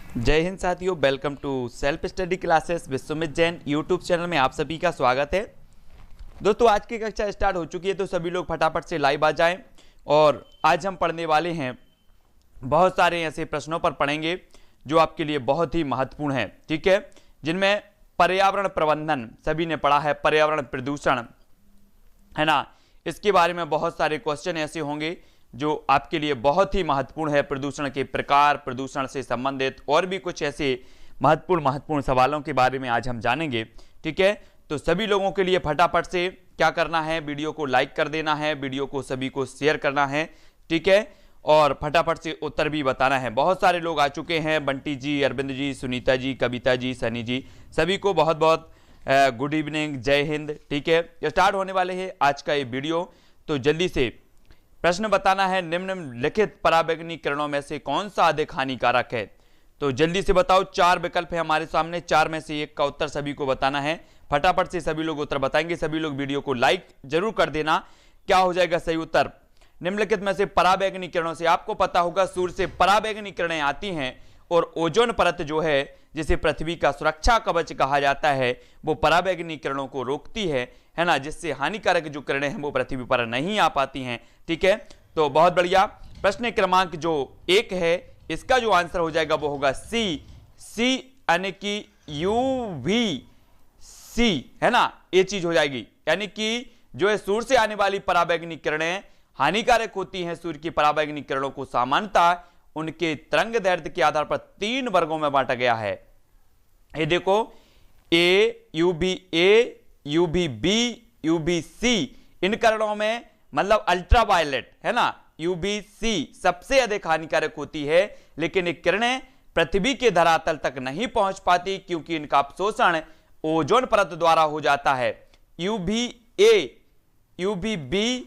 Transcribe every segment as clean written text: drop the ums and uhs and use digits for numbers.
जय हिंद साथियों, welcome to self study classes Vishwamit Jain YouTube channel में आप सभी का स्वागत है। दोस्तों, आज की कक्षा स्टार्ट हो चुकी है, तो सभी लोग फटाफट से लाइव आ जाएं। और आज हम पढ़ने वाले हैं, बहुत सारे ऐसे प्रश्नों पर पढ़ेंगे जो आपके लिए बहुत ही महत्वपूर्ण है, ठीक है। जिनमें पर्यावरण प्रबंधन सभी ने पढ़ा है, पर्यावरण प्रदूषण है ना, इसके बारे में बहुत सारे क्वेश्चन ऐसे होंगे जो आपके लिए बहुत ही महत्वपूर्ण है। प्रदूषण के प्रकार, प्रदूषण से संबंधित और भी कुछ ऐसे महत्वपूर्ण सवालों के बारे में आज हम जानेंगे, ठीक है। तो सभी लोगों के लिए फटाफट से क्या करना है, वीडियो को लाइक कर देना है, वीडियो को सभी को शेयर करना है, ठीक है। और फटाफट से उत्तर भी बताना है। बहुत सारे लोग आ चुके हैं, बंटी जी, अरविंद जी, सुनीता जी, कविता जी, सनी जी, सभी को बहुत बहुत गुड इवनिंग, जय हिंद, ठीक है। स्टार्ट होने वाले हैं आज का ये वीडियो, तो जल्दी से प्रश्न बताना है। निम्नलिखित पराबैंगनी किरणों में से कौन सा अधिक हानिकारक है? तो जल्दी से बताओ। 4 विकल्प है हमारे सामने, 4 में से एक का उत्तर सभी को बताना है। फटाफट से सभी लोग उत्तर बताएंगे। सभी लोग वीडियो को लाइक जरूर कर देना। क्या हो जाएगा सही उत्तर? निम्नलिखित में से पराबैंगनी किरणों से, आपको पता होगा सूर्य से पराबैंगनी किरणें आती हैं और ओजोन परत जो है, जिसे पृथ्वी का सुरक्षा कवच कहा जाता है, वो पराबैंगनी किरणों को रोकती है ना, जिससे हानिकारक जो किरणें हैं वो पृथ्वी पर नहीं आ पाती हैं, ठीक है। तो बहुत बढ़िया। प्रश्न क्रमांक जो 1 है, इसका जो आंसर हो जाएगा वो होगा सी यानी कि यूवी सी, है ना, ये चीज हो जाएगी। यानी कि जो है सूर्य से आने वाली पराबैंगनी किरणें हानिकारक होती हैं। सूर्य की पराबैंगनी किरणों को सामान्यतः उनके तरंग दैर्ध्य के आधार पर 3 वर्गों में बांटा गया है। ये देखो, ए, यूवी बी, यूवी सी, इन किरणों में मतलब अल्ट्रावायलेट, है ना, यूवी सी सबसे अधिक हानिकारक होती है। लेकिन ये किरणें पृथ्वी के धरातल तक नहीं पहुंच पाती, क्योंकि इनका अवशोषण ओजोन परत द्वारा हो जाता है। यूवी ए, यूवी बी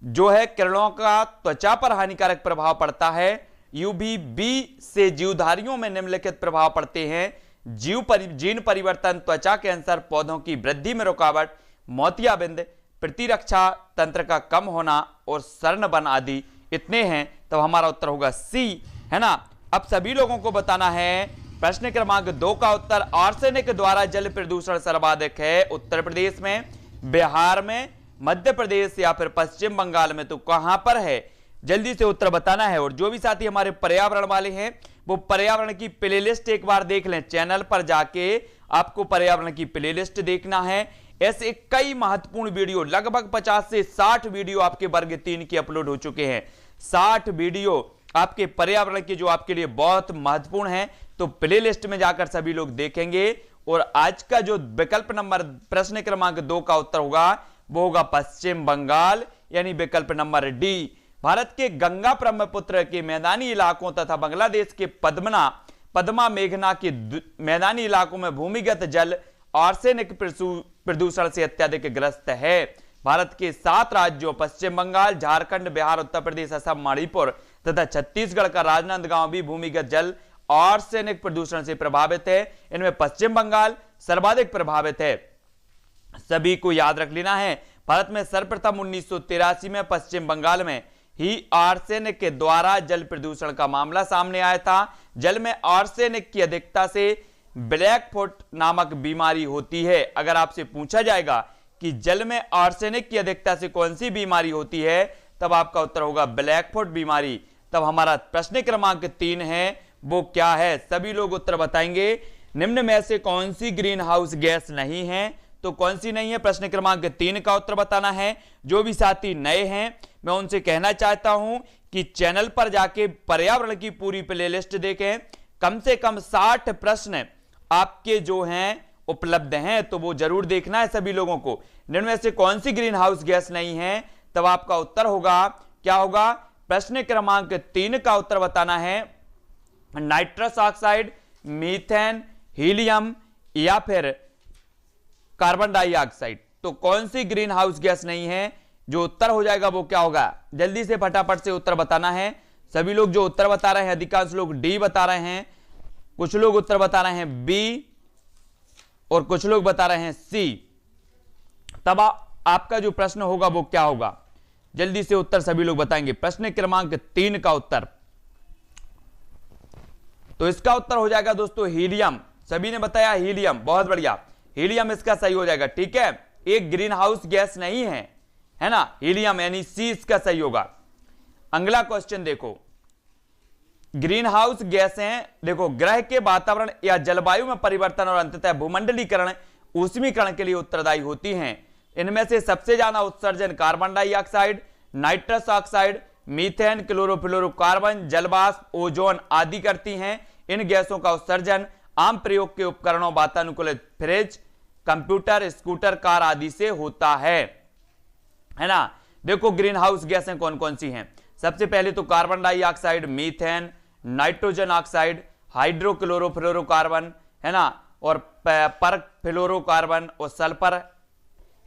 जो है किरणों का त्वचा पर हानिकारक प्रभाव पड़ता है। यूवी बी से जीवधारियों में निम्नलिखित प्रभाव पड़ते हैं: जीन परिवर्तन, त्वचा कैंसर, पौधों की वृद्धि में रुकावट, मोतियाबिंद, प्रतिरक्षा तंत्र का कम होना और सरणबन आदि। इतने हैं, तो हमारा उत्तर होगा सी, है ना। अब सभी लोगों को बताना है प्रश्न क्रमांक 2 का उत्तर। आर्सेनिक द्वारा जल प्रदूषण सर्वाधिक है उत्तर प्रदेश में, बिहार में, मध्य प्रदेश या फिर पश्चिम बंगाल में। तो कहां पर है, जल्दी से उत्तर बताना है। और जो भी साथी हमारे पर्यावरण वाले हैं, वो पर्यावरण की प्लेलिस्ट एक बार देख लें। चैनल पर जाके आपको पर्यावरण की प्लेलिस्ट देखना है। ऐसे कई महत्वपूर्ण वीडियो, लगभग 50 से 60 वीडियो आपके वर्ग 3 की अपलोड हो चुके हैं। 60 वीडियो आपके पर्यावरण के जो आपके लिए बहुत महत्वपूर्ण है, तो प्लेलिस्ट में जाकर सभी लोग देखेंगे। और आज का जो विकल्प नंबर, प्रश्न क्रमांक 2 का उत्तर होगा वो होगा पश्चिम बंगाल, यानी विकल्प नंबर डी। भारत के गंगा ब्रह्मपुत्र के मैदानी इलाकों तथा बांग्लादेश के पद्मा मेघना के मैदानी इलाकों में भूमिगत जल आर्सेनिक प्रदूषण से अत्यधिक ग्रस्त है। भारत के 7 राज्यों पश्चिम बंगाल, झारखंड, बिहार, उत्तर प्रदेश, असम, मणिपुर तथा छत्तीसगढ़ का राजनांदगांव भी भूमिगत जल आर्सेनिक प्रदूषण से प्रभावित है। इनमें पश्चिम बंगाल सर्वाधिक प्रभावित है। सभी को याद रख लेना है। भारत में सर्वप्रथम 1983 में पश्चिम बंगाल में ही आर्सेनिक के द्वारा जल प्रदूषण का मामला सामने आया था। जल में आर्सेनिक की अधिकता से ब्लैक फुट नामक बीमारी होती है। अगर आपसे पूछा जाएगा कि जल में आर्सेनिक की अधिकता से कौन सी बीमारी होती है, तब आपका उत्तर होगा ब्लैक फुट बीमारी। तब हमारा प्रश्न क्रमांक 3 है, वो क्या है? सभी लोग उत्तर बताएंगे। निम्न में से कौन सी ग्रीन हाउस गैस नहीं है? तो कौन सी नहीं है? प्रश्न क्रमांक 3 का उत्तर बताना है। जो भी साथी नए हैं, मैं उनसे कहना चाहता हूं कि चैनल पर जाके पर्यावरण की पूरी प्लेलिस्ट देखें। कम से कम 60 प्रश्न आपके जो हैं उपलब्ध हैं, तो वो जरूर देखना है सभी लोगों को। निम्न में से कौन सी ग्रीन हाउस गैस नहीं है? तब आपका उत्तर होगा, क्या होगा? प्रश्न क्रमांक 3 का उत्तर बताना है नाइट्रस ऑक्साइड, मीथेन, हीलियम या फिर कार्बन डाइऑक्साइड। तो कौन सी ग्रीन हाउस गैस नहीं है? जो उत्तर हो जाएगा वो क्या होगा? जल्दी से फटाफट से उत्तर बताना है। सभी लोग जो उत्तर बता रहे हैं, अधिकांश लोग डी बता रहे हैं, कुछ लोग उत्तर बता रहे हैं बी और कुछ लोग बता रहे हैं सी। तब आपका जो प्रश्न होगा वो क्या होगा? जल्दी से उत्तर सभी लोग बताएंगे। प्रश्न क्रमांक 3 का उत्तर तो इसका उत्तर हो जाएगा दोस्तों हीलियम। सभी ने बताया हीलियम, बहुत बढ़िया, हीलियम इसका सही हो जाएगा। ठीक है, एक ग्रीन हाउस गैस नहीं है ना, हीलियम यानी सी इसका सही होगा। अगला क्वेश्चन देखो, ग्रीन हाउस गैसें देखो ग्रह के वातावरण या जलवायु में परिवर्तन और अंततः भूमंडलीकरण, ऊष्मीकरण के लिए उत्तरदायी होती हैं। इनमें से सबसे ज्यादा उत्सर्जन carbon dioxide, nitrous oxide, methane, chlorofluorocarbon, जलवाष्प, ओजोन आदि करती हैं। इन गैसों का उत्सर्जन आम प्रयोग के उपकरणों, वातानुकूलित फ्रिज, कंप्यूटर, स्कूटर, कार आदि से होता है ना। देखो ग्रीन हाउस गैसें कौन कौन सी हैं। सबसे पहले तो carbon dioxide, methane, nitrogen oxide, hydrochlorofluorocarbon है ना, और परफ्लोरोकार्बन और सल्फर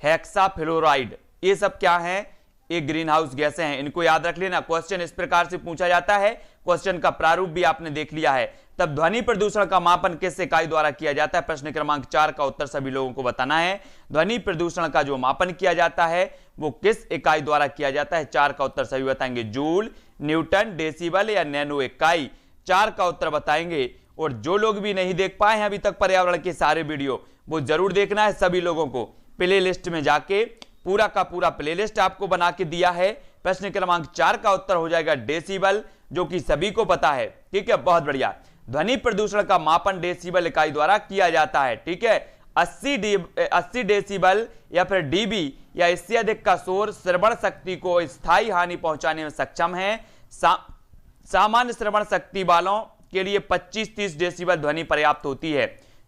हेक्साफ्लोराइड, ये सब क्या हैं, ये ग्रीन हाउस गैसें हैं। इनको याद रख लेना, क्वेश्चन इस प्रकार से पूछा जाता है। क्वेश्चन का प्रारूप भी आपने देख लिया है। तब ध्वनि प्रदूषण का मापन किस इकाई द्वारा किया जाता है? प्रश्न क्रमांक 4 का उत्तर सभी लोगों को बताना है। ध्वनि प्रदूषण का जो मापन किया जाता है वो किस इकाई द्वारा किया जाता है? 4 का उत्तर सभी बताएंगे, जूल, न्यूटन, डेसिबल या नैनो इकाई। 4 का उत्तर बताएंगे। और जो लोग भी नहीं देख पाए हैं अभी तक पर्यावरण के सारे वीडियो, वो जरूर देखना है। सभी लोगों को प्ले लिस्ट में जाके पूरा का पूरा प्ले लिस्ट आपको बना के दिया है। प्रश्न क्रमांक 4 का उत्तर हो जाएगा डेसिबल, जो कि सभी को पता है। ठीक है, बहुत बढ़िया। ध्वनि प्रदूषण का मापन डेसिबल इकाई द्वारा किया जाता है। ठीक है, 80 डेसिबल या फिर डीबी या इससे अधिक का शोर श्रवण शक्ति को स्थायी हानि पहुंचाने में सक्षम है। सामान्य श्रवण शक्ति वालों के लिए 25-30 डेसिबल ध्वनि पर्याप्त होती है।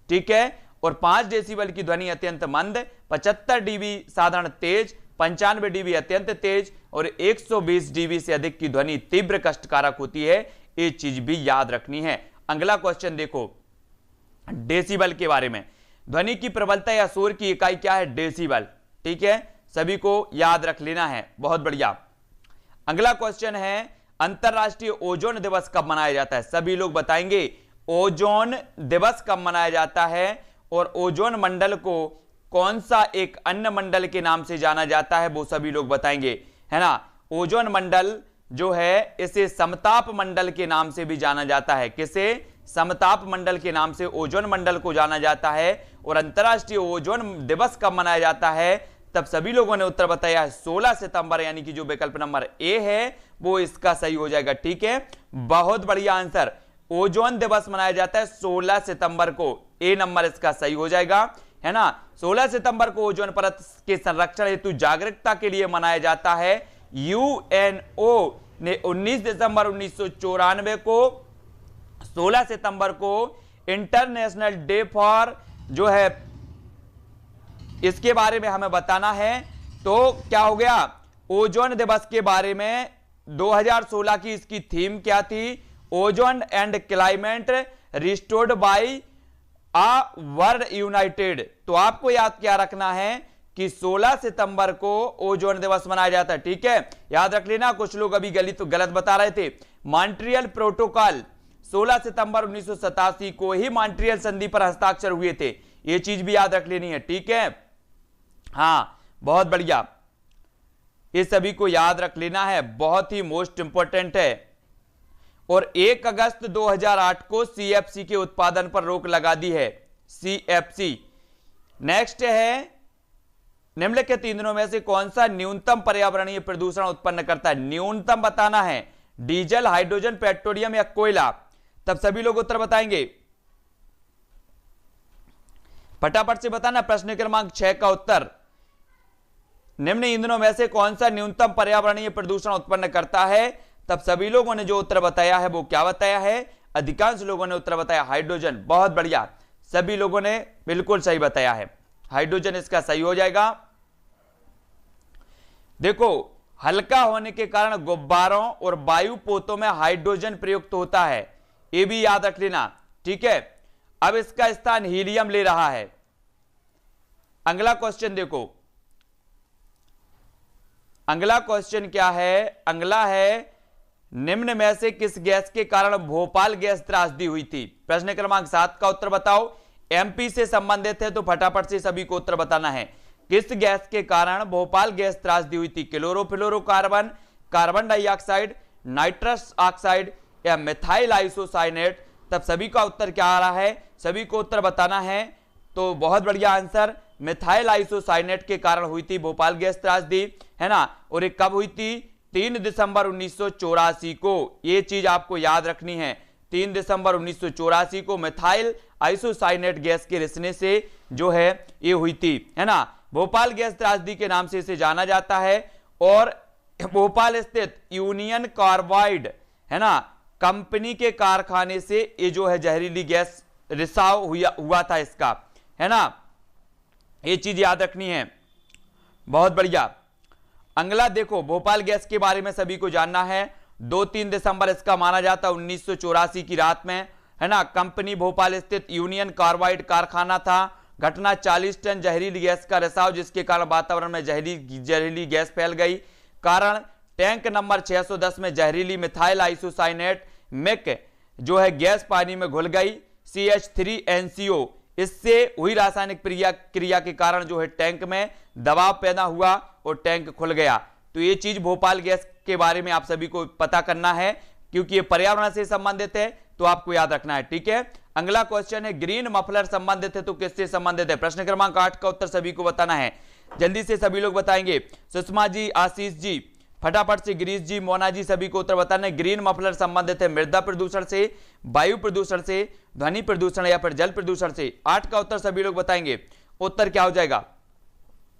ठीक है, और 5 डेसिबल की ध्वनि अत्यंत मंद, 75 डीबी साधारण तेज, 95 डीबी अत्यंत तेज और 120 डीबी से अधिक की ध्वनि तीव्र कष्टकारक होती है। ये चीज भी याद रखनी है। अगला क्वेश्चन देखो डेसिबल के बारे में। ध्वनि की प्रबलता या शोर की इकाई क्या है? डेसिबल। ठीक है, सभी को याद रख लेना है, बहुत बढ़िया। अगला क्वेश्चन है अंतरराष्ट्रीय ओजोन दिवस कब मनाया जाता है? सभी लोग बताएंगे ओजोन दिवस कब मनाया जाता है। और ओजोन मंडल को कौन सा एक अन्य मंडल के नाम से जाना जाता है वो सभी लोग बताएंगे, है ना। ओजोन मंडल जो है इसे समताप मंडल के नाम से भी जाना जाता है। किसे? समताप मंडल के नाम से ओजोन मंडल को जाना जाता है। और अंतरराष्ट्रीय ओजोन दिवस कब मनाया जाता है? तब सभी लोगों ने उत्तर बताया है 16 सितंबर, यानी कि जो विकल्प नंबर ए है वो इसका सही हो जाएगा। ठीक है, बहुत बढ़िया आंसर। ओजोन दिवस मनाया जाता है 16 सितंबर को, ए नंबर इसका सही हो जाएगा, है ना। 16 सितंबर को ओजोन परत के संरक्षण हेतु जागरूकता के लिए मनाया जाता है। यूएनओ ने 19 दिसंबर 1994 को 16 सितंबर को इंटरनेशनल डे फॉर जो है इसके बारे में हमें बताना है। तो क्या हो गया? ओजोन दिवस के बारे में 2016 की इसकी थीम क्या थी? Ozone and climate restored by a world united. तो आपको याद क्या रखना है कि 16 सितंबर को ओजोन दिवस मनाया जाता है। ठीक है, याद रख लेना। कुछ लोग अभी गलत बता रहे थे। मॉन्ट्रियल प्रोटोकॉल 16 सितंबर 1987 को ही मॉन्ट्रियल संधि पर हस्ताक्षर हुए थे, ये चीज भी याद रख लेनी है। ठीक है, हाँ, बहुत बढ़िया, ये सभी को याद रख लेना है, बहुत ही मोस्ट इंपॉर्टेंट है। और 1 अगस्त 2008 को सीएफसी के उत्पादन पर रोक लगा दी है, सीएफसी। नेक्स्ट है निम्नलिखित ईंधनों में से कौन सा न्यूनतम पर्यावरणीय प्रदूषण उत्पन्न करता है? न्यूनतम बताना है, डीजल, हाइड्रोजन, पेट्रोलियम या कोयला। तब सभी लोग उत्तर बताएंगे, फटाफट से बताना। प्रश्न क्रमांक 6 का उत्तर, निम्न ईंधनों में से कौन सा न्यूनतम पर्यावरणीय प्रदूषण उत्पन्न करता है? तब सभी लोगों ने जो उत्तर बताया है वो क्या बताया है? अधिकांश लोगों ने उत्तर बताया हाइड्रोजन। बहुत बढ़िया, सभी लोगों ने बिल्कुल सही बताया है, हाइड्रोजन इसका सही हो जाएगा। देखो, हल्का होने के कारण गुब्बारों और वायु पोतों में हाइड्रोजन प्रयुक्त होता है, यह भी याद रख लेना। ठीक है, अब इसका स्थान हीलियम ले रहा है। अगला क्वेश्चन देखो, अगला क्वेश्चन क्या है? अगला है निम्न में से किस गैस के कारण भोपाल गैस त्रासदी हुई थी? प्रश्न क्रमांक 7 का उत्तर बताओ। एमपी से संबंधित है तो फटाफट से सभी को उत्तर बताना है। किस गैस के कारण भोपाल गैस त्रासदी हुई थी? Chlorofluorocarbon, carbon dioxide, nitrous oxide या मिथाइल आइसोसाइनेट, तब सभी का उत्तर क्या आ रहा है, सभी को उत्तर बताना है। तो बहुत बढ़िया आंसर, मिथाइल आइसोसाइनेट के कारण हुई थी भोपाल गैस त्रासदी, है ना। और ये कब हुई थी, 3 दिसंबर 1984 को। ये चीज आपको याद रखनी है, 3 दिसंबर 1984 को मिथाइल आइसोसाइनेट गैस के रिसने से जो है ये हुई थी, है ना। भोपाल गैस त्रासदी के नाम से इसे जाना जाता है। और भोपाल स्थित यूनियन कार्बाइड, है ना, कंपनी के कारखाने से ये जो है जहरीली गैस रिसाव हुआ था इसका, है ना। ये चीज याद रखनी है। बहुत बढ़िया। अगला देखो, भोपाल गैस के बारे में सभी को जानना है। 2-3 दिसंबर इसका माना जाता है 1984 की रात में, है ना। कंपनी भोपाल स्थित यूनियन कार्बाइड कारखाना था। घटना 40 टन जहरीली गैस का रिसाव, जिसके कारण वातावरण में जहरीली गैस फैल गई। कारण टैंक नंबर 610 में जहरीली मिथाइल आइसोसाइनेट मिक जो है गैस पानी में घुल गई, CH3NCO। इससे हुई रासायनिक क्रिया के कारण जो है टैंक में दबाव पैदा हुआ और टैंक खुल गया। तो ये चीज भोपाल गैस के बारे में आप सभी को पता करना है, क्योंकि ये पर्यावरण से संबंधित है, तो आपको याद रखना है, ठीक है। अगला क्वेश्चन है, ग्रीन मफलर संबंधित है तो किससे संबंधित है। प्रश्न क्रमांक 8 का उत्तर सभी को बताना है। जल्दी से सभी लोग बताएंगे। सुषमा जी, आशीष जी, फटाफट से, गिरीश जी, मोना जी, सभी को उत्तर बताना है। ग्रीन मफलर संबंधित है मृदा प्रदूषण से, वायु प्रदूषण से, ध्वनि प्रदूषण या फिर जल प्रदूषण से। 8 का उत्तर सभी लोग बताएंगे। उत्तर क्या हो जाएगा।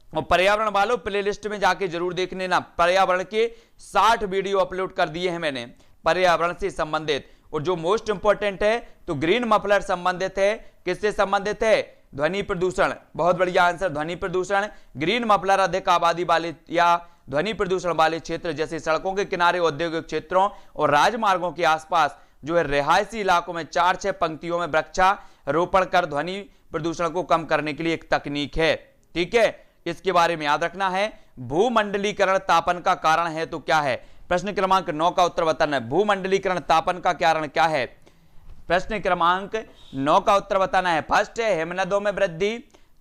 और पर्यावरण वालों, प्लेलिस्ट में जाके जरूर देख लेना, पर्यावरण के 60 वीडियो अपलोड कर दिए हैं मैंने पर्यावरण से संबंधित। और जो मोस्ट इंपॉर्टेंट है, तो ग्रीन मफलर संबंधित है, किससे संबंधित है, ध्वनि प्रदूषण। बहुत बढ़िया आंसर, ध्वनि प्रदूषण। ग्रीन मफलर अधिक आबादी वाले या ध्वनि प्रदूषण वाले क्षेत्र जैसे सड़कों के किनारे, औद्योगिक क्षेत्रों और राजमार्गों के आसपास जो है रिहायशी इलाकों में 4-6 पंक्तियों में वृक्षारोपण कर ध्वनि प्रदूषण को कम करने के लिए एक तकनीक है, ठीक है। इसके बारे में याद रखना है। भूमंडलीकरण तापन का कारण है तो क्या है। प्रश्न क्रमांक 9 का उत्तर बताना है। भूमंडलीकरण तापन का कारण क्या है। प्रश्न क्रमांक 9 का उत्तर बताना है। फर्स्ट है हिमनदों में वृद्धि,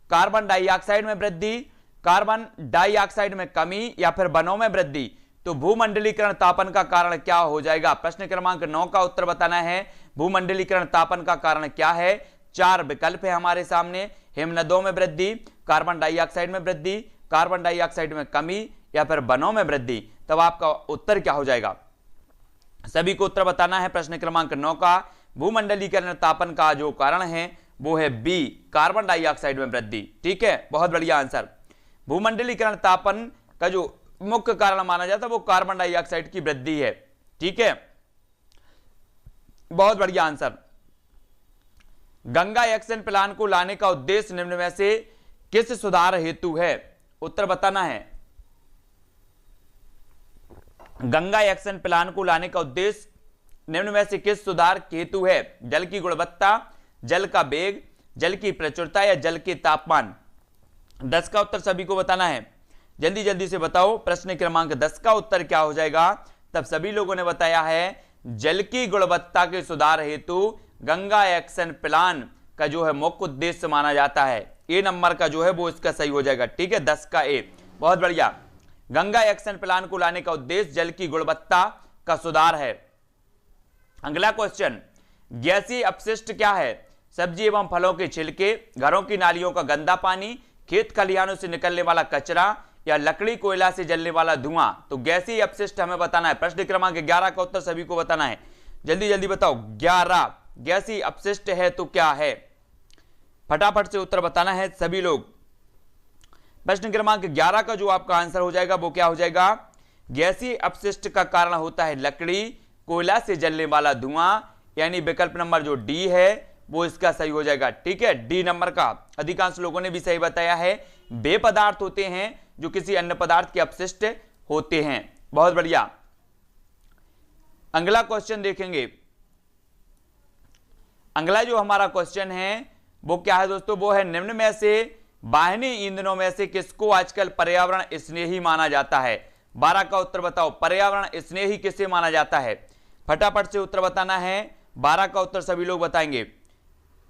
कार्बन डाइऑक्साइड में वृद्धि, कार्बन डाइऑक्साइड में कमी या फिर वनों में वृद्धि। तो भूमंडलीकरण तापन का कारण क्या हो जाएगा। प्रश्न क्रमांक 9 का उत्तर बताना है। भूमंडलीकरण तापन का कारण क्या है। 4 विकल्प है हमारे सामने, हिमनदों में वृद्धि, कार्बन डाइऑक्साइड में वृद्धि, कार्बन डाइऑक्साइड में कमी या फिर वनों में वृद्धि। तब आपका उत्तर क्या हो जाएगा, सभी को उत्तर बताना है। प्रश्न क्रमांक 9 का भूमंडलीकरण तापन का जो कारण है वो है बी, कार्बन डाइऑक्साइड में वृद्धि, ठीक है। बहुत बढ़िया आंसर। भूमंडलीकरण तापन का जो मुख्य कारण माना जाता है वो कार्बन डाइऑक्साइड की वृद्धि है, ठीक है। बहुत बढ़िया आंसर। गंगा एक्शन प्लान को लाने का उद्देश्य निम्न में से किस सुधार हेतु है। उत्तर बताना है। गंगा एक्शन प्लान को लाने का उद्देश्य निम्न में से किस सुधार हेतु है। जल की गुणवत्ता, जल का वेग, जल की प्रचुरता या जल के तापमान। 10 का उत्तर सभी को बताना है। जल्दी जल्दी से बताओ। प्रश्न क्रमांक 10 का उत्तर क्या हो जाएगा। तब सभी लोगों ने बताया है जल की गुणवत्ता के सुधार हेतु गंगा एक्शन प्लान का जो है मुख्य उद्देश्य माना जाता है। ए नंबर का जो है वो इसका सही हो जाएगा, ठीक है। 10 का ए। बहुत बढ़िया। गंगा एक्शन प्लान को लाने का उद्देश्य जल की गुणवत्ता का सुधार है। अगला क्वेश्चन, गैसीय अपशिष्ट क्या है। सब्जी एवं फलों के छिलके, घरों की नालियों का गंदा पानी, खेत खलिहानों से निकलने वाला कचरा या लकड़ी कोयला से जलने वाला धुआं। तो गैसीय अपशिष्ट हमें बताना है। प्रश्न क्रमांक 11 का उत्तर सभी को बताना है। जल्दी जल्दी बताओ। 11 गैसीय अपशिष्ट है तो क्या है। फटाफट से उत्तर बताना है सभी लोग। प्रश्न क्रमांक 11 का जो आपका आंसर हो जाएगा वो क्या हो जाएगा। गैसीय अपशिष्ट का कारण होता है लकड़ी, कोयला से जलने वाला धुआं, यानी विकल्प नंबर जो डी है वो इसका सही हो जाएगा, ठीक है। डी नंबर का अधिकांश लोगों ने भी सही बताया है। वे पदार्थ होते हैं जो किसी अन्य पदार्थ के अपशिष्ट होते हैं। बहुत बढ़िया। अगला क्वेश्चन देखेंगे। अगला जो हमारा क्वेश्चन है वो क्या है दोस्तों, वो है निम्न में से वाहिनी ईंधनों में से किसको आजकल पर्यावरण स्नेही माना जाता है। 12 का उत्तर बताओ। पर्यावरण स्नेही किसे माना जाता है। फटाफट से उत्तर बताना है। 12 का उत्तर सभी लोग बताएंगे।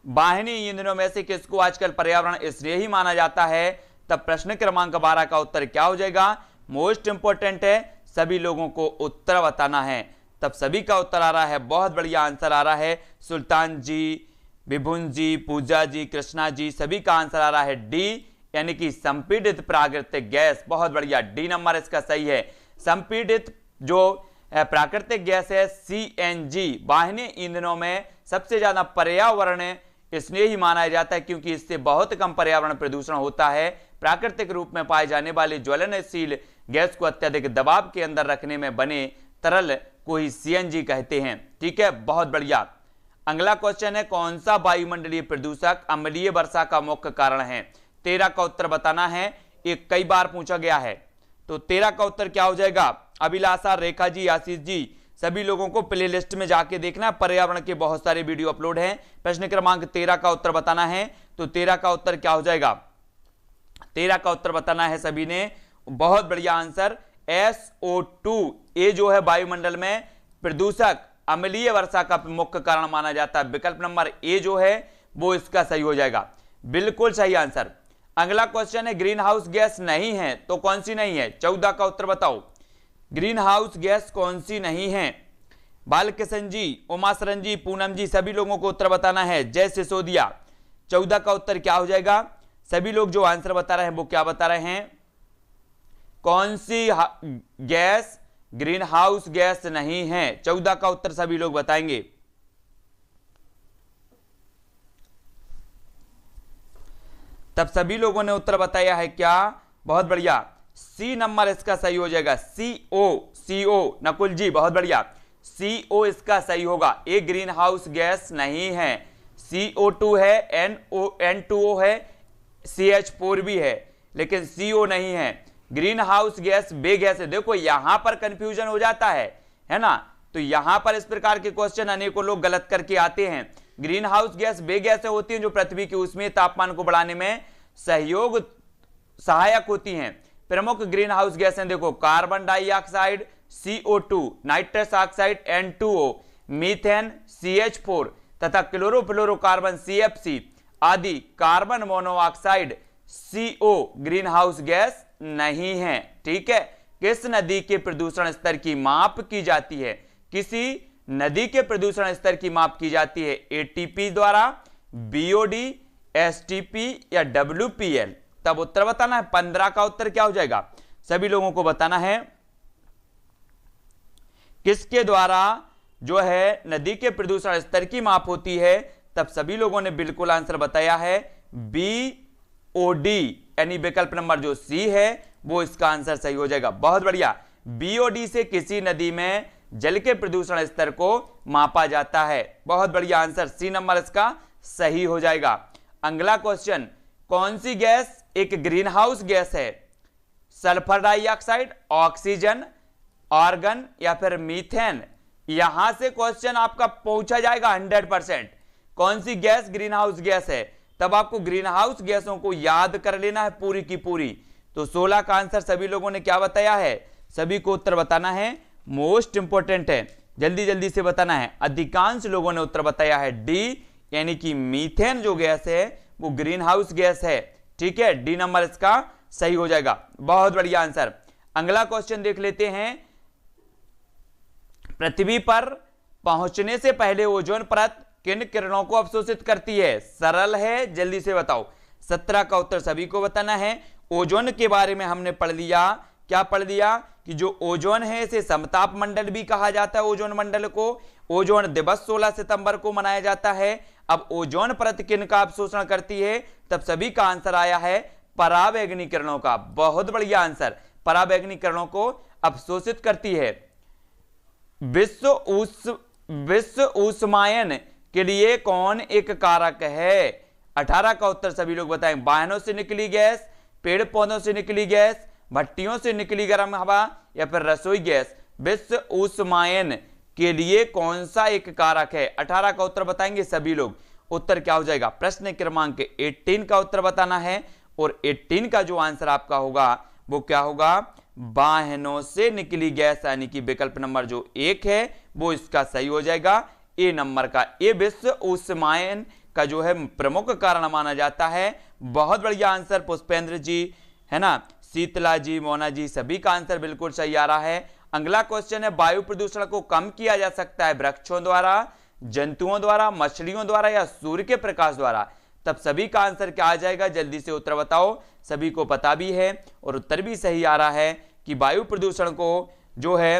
वाहिनी ईंधनों में से किसको आजकल पर्यावरण स्नेही माना जाता है। तब प्रश्न क्रमांक 12 का उत्तर क्या हो जाएगा। मोस्ट इंपोर्टेंट है, सभी लोगों को उत्तर बताना है। तब सभी का उत्तर आ रहा है, बहुत बढ़िया आंसर आ रहा है, सुल्तान जी, विभुन जी, पूजा जी, कृष्णा जी, सभी का आंसर आ रहा है डी, यानी कि संपीड़ित प्राकृतिक गैस। बहुत बढ़िया, डी नंबर इसका सही है। संपीड़ित जो प्राकृतिक गैस है सीएनजी, वाहन ईंधनों में सबसे ज्यादा पर्यावरण इसलिए ही माना जाता है क्योंकि इससे बहुत कम पर्यावरण प्रदूषण होता है। प्राकृतिक रूप में पाए जाने वाले ज्वलनशील गैस को अत्यधिक दबाव के अंदर रखने में बने तरल को ही सीएनजी कहते हैं। ठीक है, बहुत बढ़िया। अगला क्वेश्चन है, कौन सा वायुमंडलीय प्रदूषक अम्लीय वर्षा का मुख्य कारण है? 13 का उत्तर बताना है, एक कई बार पूछा गया है। तो 13 का उत्तर क्या हो जाएगा? अभिलाषा, रेखा जी, आशीष जी, सभी लोगों को प्लेलिस्ट में जाके देखना, पर्यावरण के बहुत सारे वीडियो अपलोड हैं। प्रश्न क्रमांक 13 का उत्तर बताना है। तो 13 का उत्तर क्या हो जाएगा? 13 का उत्तर बताना है सभी ने। बहुत बढ़िया आंसर, SO2, ये जो है वायुमंडल में प्रदूषक अम्लीय वर्षा का मुख्य कारण माना जाता है। विकल्प नंबर ए जो है वो इसका सही हो जाएगा, बिल्कुल सही आंसर। अगला क्वेश्चन है, ग्रीन हाउस गैस नहीं है तो कौन सी नहीं है? 14 का उत्तर बताओ, ग्रीन हाउस गैस कौन सी नहीं है? बालकिशन जी, उमा सरन जी, पूनम जी, सभी लोगों को उत्तर बताना है। जय सिसोदिया, 14 का उत्तर क्या हो जाएगा? सभी लोग जो आंसर बता रहे हैं वो क्या बता रहे हैं? कौन सी गैस ग्रीन हाउस गैस नहीं है? 14 का उत्तर सभी लोग बताएंगे। तब सभी लोगों ने उत्तर बताया है क्या? बहुत बढ़िया, सी नंबर इसका सही हो जाएगा। CO, नकुल जी, बहुत बढ़िया, CO इसका सही होगा। एक ग्रीन हाउस गैस नहीं है, CO2 है, N2O है, CH4 भी है, लेकिन CO नहीं है। ग्रीन हाउस गैस बे गैस है। देखो यहां पर कंफ्यूजन हो जाता है ना, तो यहां पर इस प्रकार के क्वेश्चन अनेकों लोग गलत करके आते हैं। ग्रीन हाउस गैस वे गैसें होती हैं जो पृथ्वी के ऊष्मीय तापमान को बढ़ाने में सहायक होती हैं। प्रमुख ग्रीन हाउस गैसें देखो, carbon dioxide CO2, nitrous oxide N2O, methane CH4 तथा क्लोरोफ्लोरोकार्बन CFC आदि carbon monoxide CO green house gas नहीं है। ठीक है, किस नदी के प्रदूषण स्तर की माप की जाती है? किसी नदी के प्रदूषण स्तर की माप की जाती है ATP द्वारा, BOD, STP या WPL? तब उत्तर बताना है। 15 का उत्तर क्या हो जाएगा? सभी लोगों को बताना है किसके द्वारा जो है नदी के प्रदूषण स्तर की माप होती है? तब सभी लोगों ने बिल्कुल आंसर बताया है BOD, यानी विकल्प नंबर जो सी है वो इसका आंसर सही हो जाएगा। बहुत बढ़िया, BOD से किसी नदी में जल के प्रदूषण स्तर को मापा जाता है। बहुत बढ़िया आंसर, सी नंबर इसका सही हो जाएगा। अगला क्वेश्चन, कौन सी गैस एक ग्रीन हाउस गैस है? सल्फर डाइऑक्साइड, ऑक्सीजन, आर्गन या फिर मीथेन? यहां से क्वेश्चन आपका पूछा जाएगा 100%। कौन सी गैस ग्रीन हाउस गैस है? तब आपको ग्रीन हाउस गैसों को याद कर लेना है पूरी की पूरी। तो 16 का आंसर सभी लोगों ने क्या बताया है? सभी को उत्तर बताना है, मोस्ट इंपोर्टेंट है, जल्दी जल्दी से बताना है। अधिकांश लोगों ने उत्तर बताया है डी, यानी कि मीथेन जो गैस है वो ग्रीन हाउस गैस है। ठीक है, डी नंबर इसका सही हो जाएगा। बहुत बढ़िया आंसर। अगला क्वेश्चन देख लेते हैं, पृथ्वी पर पहुंचने से पहले ओजोन परत किन किरणों को अवशोषित करती है? सरल है, जल्दी से बताओ। 17 का उत्तर सभी को बताना है। ओजोन के बारे में हमने पढ़ लिया, क्या पढ़ लिया कि जो ओजोन है इसे समताप मंडल भी कहा जाता है। ओजोन मंडल को ओजोन दिवस 16 सितंबर को मनाया जाता है। अब ओजोन परत किन का अवशोषण करती है? तब सभी का आंसर आया है पराबैंगनी किरणों का। बहुत बढ़िया आंसर, पराबैंगनी किरणों को अवशोषित करती है। विश्व ऊष्मायन के लिए कौन एक कारक है? 18 का उत्तर सभी लोग बताएं। वाहनों से निकली गैस, पेड़ पौधों से निकली गैस, भट्टियों से निकली गर्म हवा या फिर रसोई गैस? विश्व ऊष्मायन के लिए कौन सा एक कारक है? 18 का उत्तर बताएंगे सभी लोग। उत्तर क्या हो जाएगा? प्रश्न क्रमांक 18 का उत्तर बताना है और 18 का जो आंसर आपका होगा वो क्या होगा? वाहनों से निकली गैस, यानी कि विकल्प नंबर जो 1 है वो इसका सही हो जाएगा। ए नंबर का, ये विश्व ऊष्मायन का जो है प्रमुख कारण माना जाता है। बहुत बढ़िया आंसर पुष्पेंद्र जी, है ना, शीतला जी, मोना जी, सभी का आंसर बिल्कुल सही आ रहा है। अगला क्वेश्चन है वायु प्रदूषण को कम किया जा सकता है वृक्षों द्वारा, जंतुओं द्वारा, मछलियों द्वारा या सूर्य के प्रकाश द्वारा। तब सभी का आंसर क्या आ जाएगा, जल्दी से उत्तर बताओ। सभी को पता भी है और उत्तर भी सही आ रहा है कि वायु प्रदूषण को जो है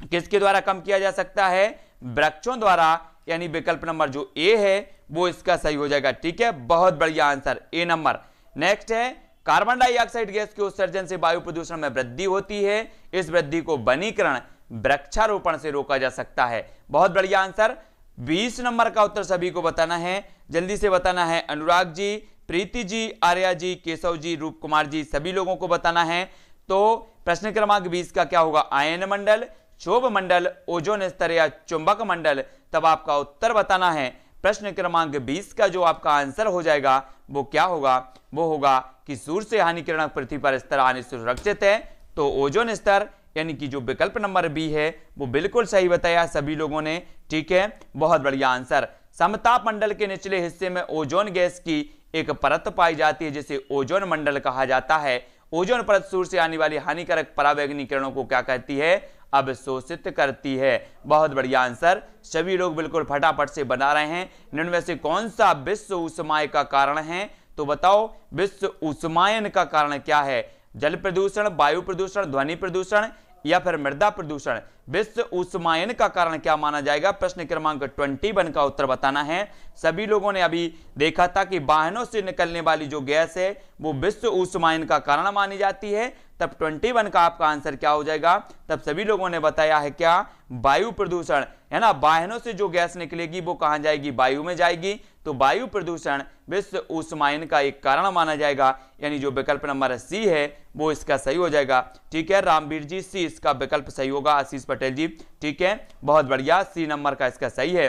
किसके द्वारा कम किया जा सकता है, वृक्षों द्वारा, यानी विकल्प नंबर जो ए है वो इसका सही हो जाएगा। ठीक है, बहुत बढ़िया आंसर, ए नंबर। नेक्स्ट है कार्बन डाइऑक्साइड गैस के उत्सर्जन से वायु प्रदूषण में वृद्धि होती है, इस वृद्धि को वनीकरण वृक्षारोपण से रोका जा सकता है। बहुत बढ़िया आंसर। 20 नंबर का उत्तर सभी को बताना है, जल्दी से बताना है। अनुराग जी, प्रीति जी, आर्या जी, केशव जी, रूप कुमार जी, सभी लोगों को बताना है। तो प्रश्न क्रमांक 20 का क्या होगा, आयन मंडल, क्षोभ मंडल, ओजोन स्तर या चुंबक मंडल। तब आपका उत्तर बताना है। प्रश्न क्रमांक 20 का जो आपका आंसर हो जाएगा वो क्या होगा, वो होगा कि सूर्य से हानिकारक पृथ्वी पर स्तर आने से सुरक्षित है। तो ओजोन स्तर यानी कि जो विकल्प नंबर बी है वो बिल्कुल सही बताया सभी लोगों ने। ठीक है, बहुत बढ़िया आंसर। समताप मंडल के निचले हिस्से में ओजोन गैस की एक परत पाई जाती है जिसे ओजोन मंडल कहा जाता है। ओजोन परत सूर्य से आने वाली हानिकारक पराबैंगनी किरणों को क्या कहती है, अवशोषित करती है। बहुत बढ़िया आंसर, सभी लोग बिल्कुल फटाफट से बना रहे हैं। इनमें से कौन सा विश्व ऊष्मायन का कारण है, तो बताओ विश्व ऊष्मायन का कारण क्या है, जल प्रदूषण, वायु प्रदूषण, ध्वनि प्रदूषण या फिर मृदा प्रदूषण। विश्व ऊष्मायन का कारण क्या माना जाएगा, प्रश्न क्रमांक 21 का उत्तर बताना है। सभी लोगों ने अभी देखा था कि वाहनों से निकलने वाली जो गैस है वो विश्व ऊष्मायन का कारण मानी जाती है। तब 21 का आपका आंसर क्या हो जाएगा, तब सभी लोगों ने बताया है क्या, वायु प्रदूषण, है ना। वाहनों से जो गैस निकलेगी वो कहां जाएगी, वायु में जाएगी। तो वायु प्रदूषण विश्व ऊष्मायन का एक कारण माना जाएगा, यानी जो विकल्प नंबर सी है वो इसका सही हो जाएगा। ठीक है, रामवीर जी, सी इसका विकल्प सही होगा। आशीष पटेल जी, ठीक है, बहुत बढ़िया, सी नंबर का इसका सही है।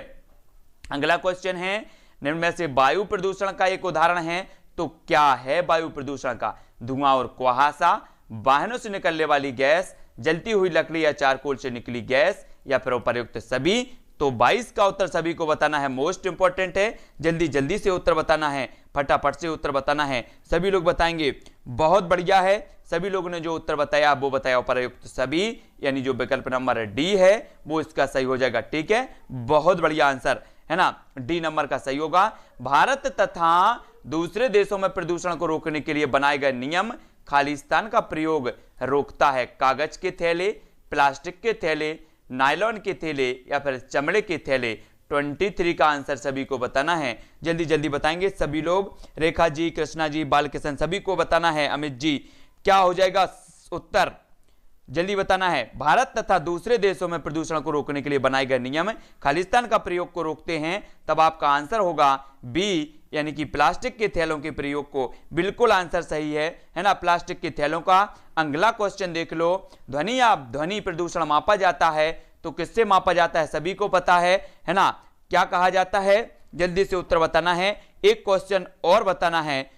अगला क्वेश्चन है, निम्न में से वायु प्रदूषण का एक उदाहरण है तो क्या है वायु प्रदूषण का, धुआं और कुहासा, वाहनों से निकलने वाली गैस, जलती हुई लकड़ी या चारकोल से निकली गैस या फिर उपर्युक्त सभी। तो 22 का उत्तर सभी को बताना है, मोस्ट इंपॉर्टेंट है, जल्दी जल्दी से उत्तर बताना है, फटाफट से उत्तर बताना है। सभी लोग बताएंगे, बहुत बढ़िया है। सभी लोगों ने जो उत्तर बताया वो बताया उपर्युक्त सभी, यानी जो विकल्प नंबर डी है वो इसका सही हो जाएगा। ठीक है, बहुत बढ़िया आंसर है ना, डी नंबर का सही होगा। भारत तथा दूसरे देशों में प्रदूषण को रोकने के लिए बनाए गए नियम खालिस्तान का प्रयोग रोकता है। कागज के थैले, प्लास्टिक के थैले, नायलॉन के थैले या फिर चमड़े के थैले। 23 का आंसर सभी को बताना है, जल्दी जल्दी बताएंगे सभी लोग। रेखा जी, कृष्णा जी, बालकिशन, सभी को बताना है। अमित जी, क्या हो जाएगा उत्तर, जल्दी बताना है। भारत तथा दूसरे देशों में प्रदूषण को रोकने के लिए बनाए गए नियम खालिस्तान का प्रयोग को रोकते हैं। तब आपका आंसर होगा बी, यानी कि प्लास्टिक के थैलों के प्रयोग को। बिल्कुल आंसर सही है ना, प्लास्टिक के थैलों का। अगला क्वेश्चन देख लो, ध्वनि प्रदूषण मापा जाता है तो किससे मापा जाता है, सभी को पता है ना, क्या कहा जाता है, जल्दी से उत्तर बताना है। एक क्वेश्चन और बताना है,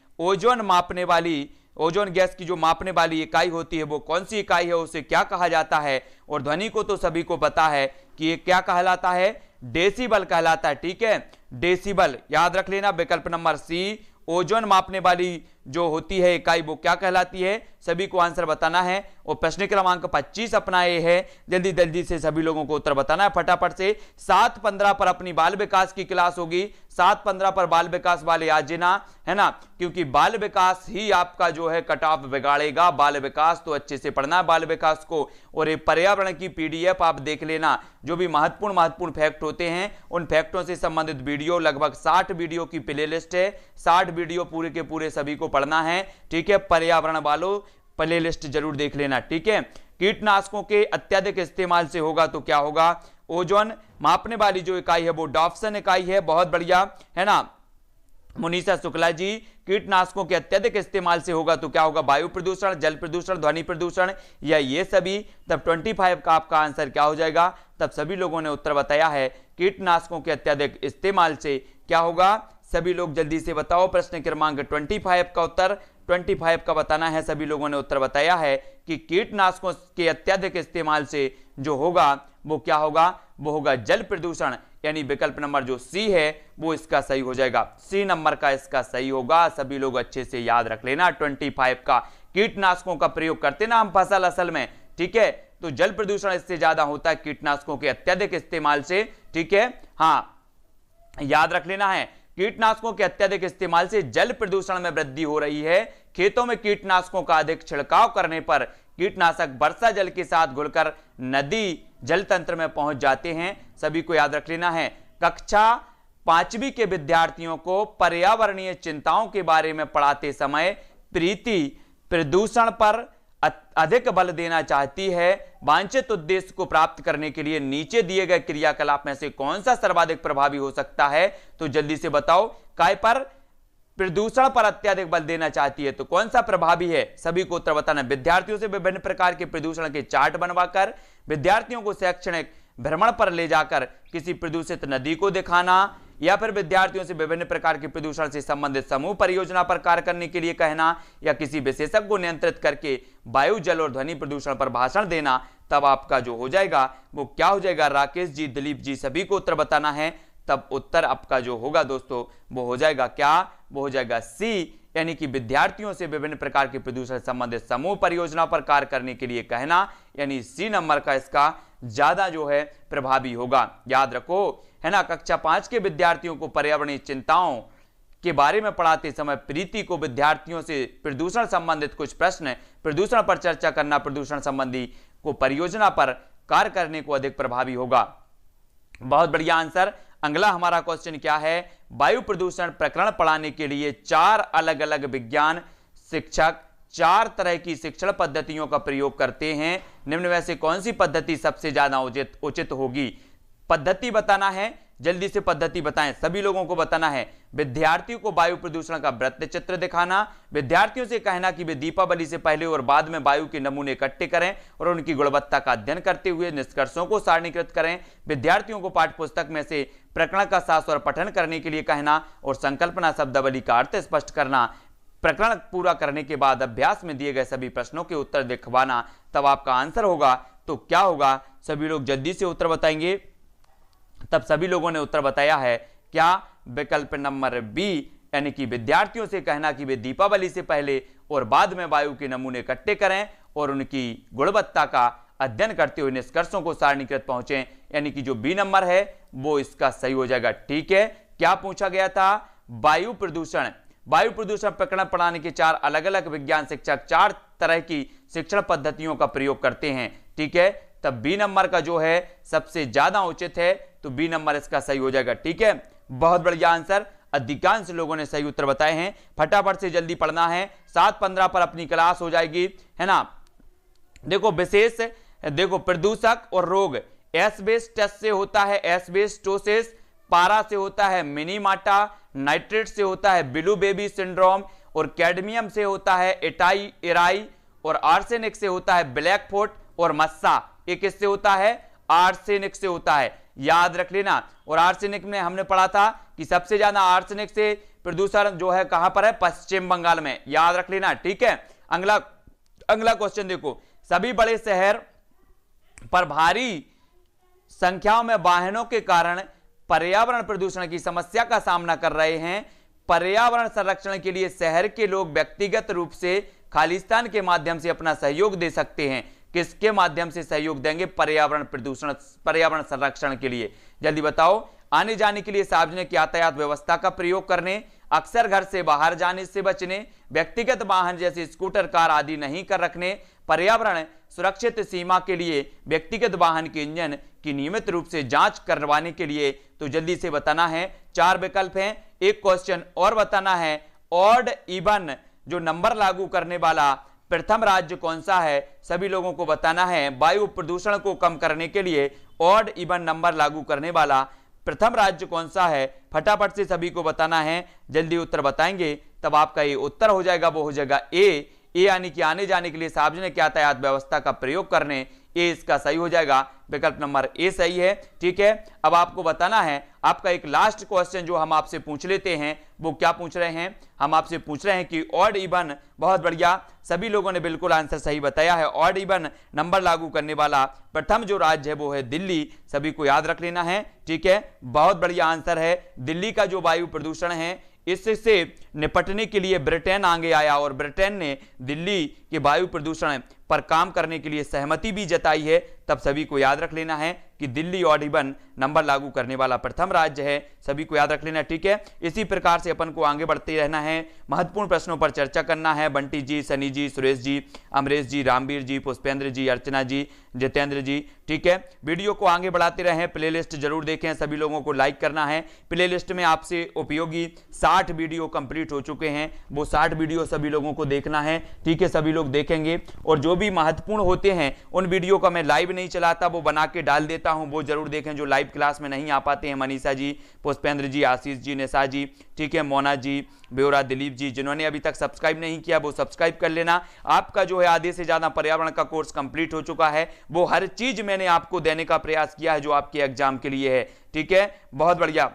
ओजोन गैस की जो मापने वाली इकाई होती है वो कौन सी इकाई है, उसे क्या कहा जाता है। और ध्वनि को तो सभी को पता है कि ये क्या कहलाता है, डेसिबल कहलाता है। ठीक है, डेसिबल याद रख लेना, विकल्प नंबर सी। ओजोन मापने वाली जो होती है इकाई वो क्या कहलाती है, सभी को आंसर बताना है। और प्रश्न क्रमांक 25 अपना ये है, जल्दी जल्दी से सभी लोगों को उत्तर बताना है फटाफट से। 7-15 पर अपनी बाल विकास की क्लास होगी, 7-15 पर बाल विकास वाले आज ना, है ना, क्योंकि बाल विकास ही आपका जो है कट ऑफ बिगाड़ेगा। बाल विकास तो अच्छे से पढ़ना है बाल विकास को। और ये पर्यावरण की पीडीएफ आप देख लेना, जो भी महत्वपूर्ण फैक्ट होते हैं उन फैक्टों से संबंधित वीडियो, लगभग 60 वीडियो की प्लेलिस्ट है। 60 वीडियो पूरे के पूरे सभी को पढ़ना है। ठीक है, पर्यावरण वालों प्लेलिस्ट जरूर देख लेना। ठीक है, कीटनाशकों के अत्यधिक इस्तेमाल से होगा तो क्या होगा, ओजोन मापने वाली जो इकाई है वो डॉप्सन इकाई है। बहुत बढ़िया, है ना मुनीषा शुक्ला जी, कीटनाशकों के अत्यधिक इस्तेमाल से होगा तो क्या होगा, वायु प्रदूषण, जल प्रदूषण, ध्वनि प्रदूषण या ये सभी। तब 25 का आपका आंसर क्या हो जाएगा, तब सभी लोगों ने उत्तर बताया है कीटनाशकों के अत्यधिक इस्तेमाल से क्या होगा। सभी लोग जल्दी से बताओ, प्रश्न क्रमांक 25 का उत्तर 25 का बताना है। सभी लोगों ने उत्तर बताया है कि कीटनाशकों के अत्यधिक इस्तेमाल से जो होगा वो क्या होगा, वो होगा जल प्रदूषण, यानी विकल्प नंबर जो सी है वो इसका सही हो जाएगा। सी नंबर का इसका सही होगा। सभी लोग अच्छे से याद रख लेना 25 का। कीटनाशकों का प्रयोग करते ना हम फसल असल में, ठीक है, तो जल प्रदूषण इससे ज्यादा होता है कीटनाशकों के अत्यधिक इस्तेमाल से। ठीक है, हाँ, याद रख लेना है, कीटनाशकों के अत्यधिक इस्तेमाल से जल प्रदूषण में वृद्धि हो रही है। खेतों में कीटनाशकों का अधिक छिड़काव करने पर कीटनाशक वर्षा जल के साथ घुलकर नदी जल तंत्र में पहुंच जाते हैं। सभी को याद रख लेना है। कक्षा 5वीं के विद्यार्थियों को पर्यावरणीय चिंताओं के बारे में पढ़ाते समय प्रीति प्रदूषण पर अधिक बल देना चाहती है। वांछित उद्देश्य को प्राप्त करने के लिए नीचे दिए गए क्रियाकलाप में से कौन सा सर्वाधिक प्रभावी हो सकता है? तो जल्दी से बताओ। काय पर प्रदूषण पर अत्यधिक बल देना चाहती है, तो कौन सा प्रभावी है? सभी को उत्तर बताना। विद्यार्थियों से विभिन्न प्रकार के प्रदूषण के चार्ट बनवाकर, विद्यार्थियों को शैक्षणिक भ्रमण पर ले जाकर किसी प्रदूषित नदी को दिखाना, या फिर विद्यार्थियों से विभिन्न प्रकार के प्रदूषण से संबंधित समूह परियोजना पर कार्य करने के लिए कहना, या किसी विशेषज्ञ को नियंत्रित करके वायु, जल और ध्वनि प्रदूषण पर भाषण देना। तब आपका जो हो जाएगा वो क्या हो जाएगा? राकेश जी, दिलीप जी, सभी को उत्तर बताना है। तब उत्तर आपका जो होगा दोस्तों वो हो जाएगा क्या? वो हो जाएगा सी, यानी कि विद्यार्थियों से विभिन्न प्रकार के प्रदूषण से संबंधित समूह परियोजना पर कार्य करने के लिए कहना, यानी सी नंबर का इसका ज्यादा जो है प्रभावी होगा। याद रखो, है ना। कक्षा 5 के विद्यार्थियों को पर्यावरणीय चिंताओं के बारे में पढ़ाते समय प्रीति को विद्यार्थियों से प्रदूषण संबंधित कुछ प्रश्न, प्रदूषण पर चर्चा करना, प्रदूषण संबंधी को परियोजना पर कार्य करने को अधिक प्रभावी होगा। बहुत बढ़िया आंसर। अगला हमारा क्वेश्चन क्या है? वायु प्रदूषण प्रकरण पढ़ाने के लिए 4 अलग अलग विज्ञान शिक्षक 4 तरह की शिक्षण पद्धतियों का प्रयोग करते हैं। निम्न में से कौन सी पद्धति सबसे ज्यादा उचित होगी? पद्धति बताना है, जल्दी से पद्धति बताएं। सभी लोगों को बताना है। विद्यार्थियों को वायु प्रदूषण का वृत्त चित्र दिखाना, विद्यार्थियों से कहना कि वे दीपावली से पहले और बाद में वायु के नमूने इकट्ठे करें और उनकी गुणवत्ता का अध्ययन करते हुए निष्कर्षों को सारणीकृत करें, विद्यार्थियों को पाठ्यपुस्तक में से प्रकरण का सास्वर पठन करने के लिए कहना और संकल्पना शब्दावली का अर्थ स्पष्ट करना। प्रकरण पूरा करने के बाद अभ्यास में दिए गए सभी प्रश्नों के उत्तर दिखवाना। तब आपका आंसर होगा। तो क्या होगा? सभी लोग जल्दी से उत्तर बताएंगे। तब सभी लोगों ने उत्तर बताया है क्या? विकल्प नंबर बी, यानी कि विद्यार्थियों से कहना कि वे दीपावली से पहले और बाद में वायु के नमूने इकट्ठे करें और उनकी गुणवत्ता का अध्ययन करते हुए निष्कर्षों को सारणीकृत पहुंचे, यानी कि जो बी नंबर है वो इसका सही हो जाएगा। ठीक है, क्या पूछा गया था? वायु प्रदूषण प्रकरण पढ़ाने के 4 अलग अलग विज्ञान शिक्षक 4 तरह की शिक्षण पद्धतियों का प्रयोग करते हैं। ठीक है, तब बी नंबर का जो है सबसे ज्यादा उचित है, तो बी नंबर इसका सही हो जाएगा। ठीक है, बहुत बढ़िया आंसर। अधिकांश लोगों ने सही उत्तर बताए हैं। फटाफट से जल्दी पढ़ना है, 7:15 पर अपनी क्लास हो जाएगी, है ना। देखो विशेष, देखो प्रदूषक और रोग, एस्बेस्टस से होता है एस्बेस्टोसिस, पारा से होता है मिनीमाटा, नाइट्रेट से होता है ब्लू बेबी सिंड्रोम, और कैडमियम से होता है एराई, और आर्सेनिक से होता है ब्लैक फुट, और मस्सा ये किससे होता है? आर्सेनिक से होता है। याद रख लेना। और आर्सेनिक में हमने पढ़ा था कि सबसे ज्यादा आर्सेनिक से प्रदूषण जो है कहां पर है? पश्चिम बंगाल में। याद रख लेना। ठीक है, अगला क्वेश्चन देखो। सभी बड़े शहर पर भारी संख्याओं में वाहनों के कारण पर्यावरण प्रदूषण की समस्या का सामना कर रहे हैं। पर्यावरण संरक्षण के लिए शहर के लोग व्यक्तिगत रूप से खालिस्तान के माध्यम से अपना सहयोग दे सकते हैं। किसके माध्यम से सहयोग देंगे? पर्यावरण संरक्षण के लिए। जल्दी बताओ। आने जाने के लिए सार्वजनिक यातायात व्यवस्था का प्रयोग करने, अक्सर घर से बाहर जाने से बचने, व्यक्तिगत वाहन जैसे स्कूटर, कार आदि नहीं कर रखने, पर्यावरण सुरक्षित सीमा के लिए व्यक्तिगत वाहन के इंजन की नियमित रूप से जांच करवाने के लिए। तो जल्दी से बताना है। 4 विकल्प हैं। एक क्वेश्चन और बताना है, ऑड इवन जो नंबर लागू करने वाला प्रथम राज्य कौन सा है? सभी लोगों को बताना है। वायु प्रदूषण को कम करने के लिए ऑड इवन नंबर लागू करने वाला प्रथम राज्य कौन सा है? फटाफट से सभी को बताना है। जल्दी उत्तर बताएंगे तब आपका ये उत्तर हो जाएगा। वो हो जाएगा ए, यानी कि आने जाने के लिए सार्वजनिक यातायात व्यवस्था का प्रयोग करने। ए इसका सही हो जाएगा। विकल्प नंबर ए सही है। ठीक है, अब आपको बताना है आपका एक लास्ट क्वेश्चन जो हम आपसे पूछ लेते हैं। वो क्या पूछ रहे हैं? हम आपसे पूछ रहे हैं कि ऑड इवन, बहुत बढ़िया, सभी लोगों ने बिल्कुल आंसर सही बताया है। ऑड इवन नंबर लागू करने वाला प्रथम जो राज्य है वो है दिल्ली। सभी को याद रख लेना है। ठीक है, बहुत बढ़िया आंसर है। दिल्ली का जो वायु प्रदूषण है इससे निपटने के लिए ब्रिटेन आगे आया और ब्रिटेन ने दिल्ली के वायु प्रदूषण पर काम करने के लिए सहमति भी जताई है, तब सभी को याद रख लेना है कि दिल्ली ऑड इवन नंबर लागू करने वाला प्रथम राज्य है। सभी को याद रख लेना, ठीक है। इसी प्रकार से अपन को आगे बढ़ते रहना है, महत्वपूर्ण प्रश्नों पर चर्चा करना है। बंटी जी, सनी जी, सुरेश जी, अमरेश जी, रामवीर जी, पुष्पेंद्र जी, अर्चना जी, जितेंद्र जी, ठीक है। वीडियो को आगे बढ़ाते रहें, प्लेलिस्ट जरूर देखें, सभी लोगों को लाइक करना है। प्लेलिस्ट में आपसे उपयोगी 60 वीडियो कंप्लीट हो चुके हैं, वो 60 वीडियो सभी लोगों को देखना है, ठीक है। सभी लोग देखेंगे और जो भी महत्वपूर्ण होते हैं उन वीडियो का मैं लाइव नहीं चलाता, वो बना के डाल देता हूं, वो जरूर देखें। जो लाइव क्लास में नहीं आ पाते हैं, मनीषा जी, पुष्पेंद्र जी, आशीष जी, निशा जी, ठीक है, मोना जी, ब्योरा, दिलीप जी, जिन्होंने अभी तक सब्सक्राइब नहीं किया वो सब्सक्राइब कर लेना। आपका जो है आधे से ज्यादा पर्यावरण का कोर्स कंप्लीट हो चुका है, वो हर चीज मैंने आपको देने का प्रयास किया है जो आपके एग्जाम के लिए है, ठीक है। बहुत बढ़िया।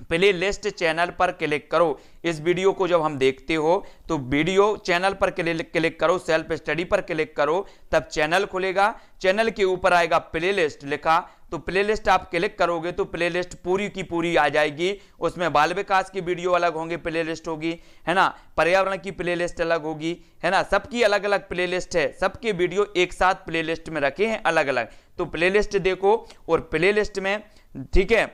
प्ले लिस्ट चैनल पर क्लिक करो। इस वीडियो को जब हम देखते हो तो वीडियो चैनल पर क्लिक करो, सेल्फ स्टडी पर क्लिक करो, तब चैनल खुलेगा। चैनल के ऊपर आएगा प्ले लिस्ट लिखा, तो प्ले लिस्ट आप क्लिक करोगे तो प्ले लिस्ट पूरी की पूरी आ जाएगी। उसमें बाल विकास की वीडियो अलग होंगे, प्ले लिस्ट होगी, है ना, पर्यावरण की प्ले लिस्ट अलग होगी, है ना, सबकी अलग अलग प्ले लिस्ट है, सबके वीडियो एक साथ प्ले लिस्ट में रखे हैं अलग अलग। तो प्ले लिस्ट देखो और प्ले लिस्ट में, ठीक है,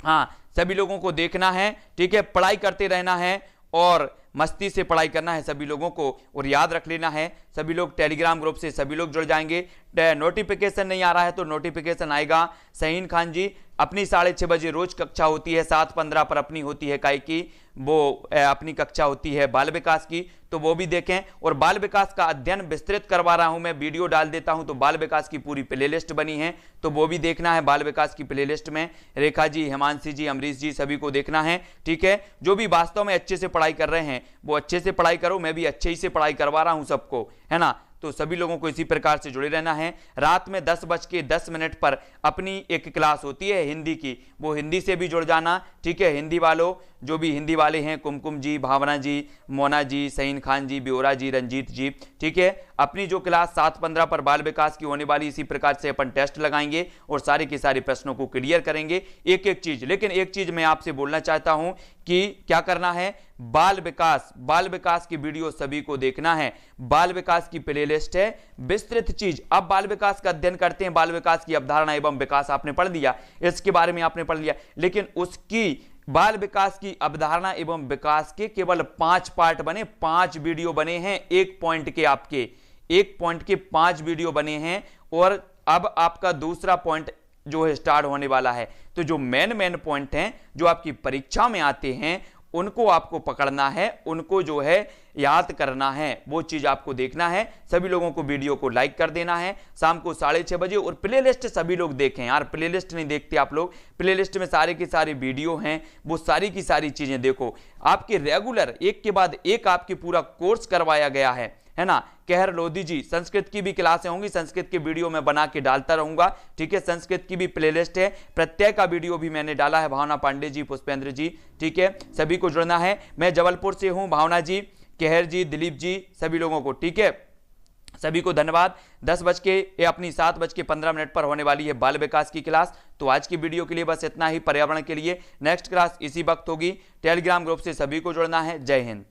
हाँ, सभी लोगों को देखना है, ठीक है। पढ़ाई करते रहना है और मस्ती से पढ़ाई करना है सभी लोगों को, और याद रख लेना है सभी लोग टेलीग्राम ग्रुप से सभी लोग जुड़ जाएंगे। नोटिफिकेशन नहीं आ रहा है तो नोटिफिकेशन आएगा। सहीन खान जी, अपनी 6:30 बजे रोज कक्षा होती है, 7:15 पर अपनी होती है काय की, वो अपनी कक्षा होती है बाल विकास की, तो वो भी देखें। और बाल विकास का अध्ययन विस्तृत करवा रहा हूं मैं, वीडियो डाल देता हूं, तो बाल विकास की पूरी प्लेलिस्ट बनी है, तो वो भी देखना है। बाल विकास की प्लेलिस्ट में रेखा जी, हिमांशी जी, अमरीश जी, सभी को देखना है, ठीक है। जो भी वास्तव में अच्छे से पढ़ाई कर रहे हैं वो अच्छे से पढ़ाई करो, मैं भी अच्छे ही से पढ़ाई करवा रहा हूं सबको, है ना। तो सभी लोगों को इसी प्रकार से जुड़े रहना है। रात में 10:10 पर अपनी एक क्लास होती है हिंदी की, वो हिंदी से भी जुड़ जाना, ठीक है। हिंदी वालों, जो भी हिंदी वाले हैं, कुमकुम जी, भावना जी, मोना जी, सहीन खान जी, ब्योरा जी, रंजीत जी, ठीक है। अपनी जो क्लास 7:15 पर बाल विकास की होने वाली, इसी प्रकार से अपन टेस्ट लगाएंगे और सारे के सारे प्रश्नों को क्लियर करेंगे, एक एक चीज। लेकिन एक चीज मैं आपसे बोलना चाहता हूं कि क्या करना है, बाल विकास की वीडियो सभी को देखना है। बाल विकास की प्लेलिस्ट है विस्तृत चीज। अब बाल विकास का अध्ययन करते हैं, बाल विकास की अवधारणा एवं विकास आपने पढ़ लिया, इसके बारे में आपने पढ़ लिया, लेकिन उसकी बाल विकास की अवधारणा एवं विकास के केवल 5 पार्ट बने, 5 वीडियो बने हैं, एक पॉइंट के 5 वीडियो बने हैं। और अब आपका दूसरा पॉइंट जो है स्टार्ट होने वाला है। तो जो मेन पॉइंट हैं जो आपकी परीक्षा में आते हैं उनको आपको पकड़ना है, उनको जो है याद करना है, वो चीज आपको देखना है। सभी लोगों को वीडियो को लाइक कर देना है शाम को 6:30 बजे। और प्लेलिस्ट सभी लोग देखें यार, प्लेलिस्ट नहीं देखते आप लोग, प्लेलिस्ट में सारे के सारे वीडियो हैं, वो सारी की सारी चीजें देखो। आपके रेगुलर एक के बाद एक आपकी पूरा कोर्स करवाया गया है ना। कहर लोधी जी, संस्कृत की भी क्लासें होंगी, संस्कृत के वीडियो मैं बना के डालता रहूंगा, ठीक है। संस्कृत की भी प्लेलिस्ट है, प्रत्यय का वीडियो भी मैंने डाला है, भावना पांडे जी, पुष्पेंद्र जी, ठीक है। सभी को जुड़ना है। मैं जबलपुर से हूं, भावना जी, कहर जी, दिलीप जी, सभी लोगों को, ठीक है। सभी को धन्यवाद। 7:15 पर होने वाली है बाल विकास की क्लास। तो आज की वीडियो के लिए बस इतना ही। पर्यावरण के लिए नेक्स्ट क्लास इसी वक्त होगी। टेलीग्राम ग्रुप से सभी को जुड़ना है। जय हिंद।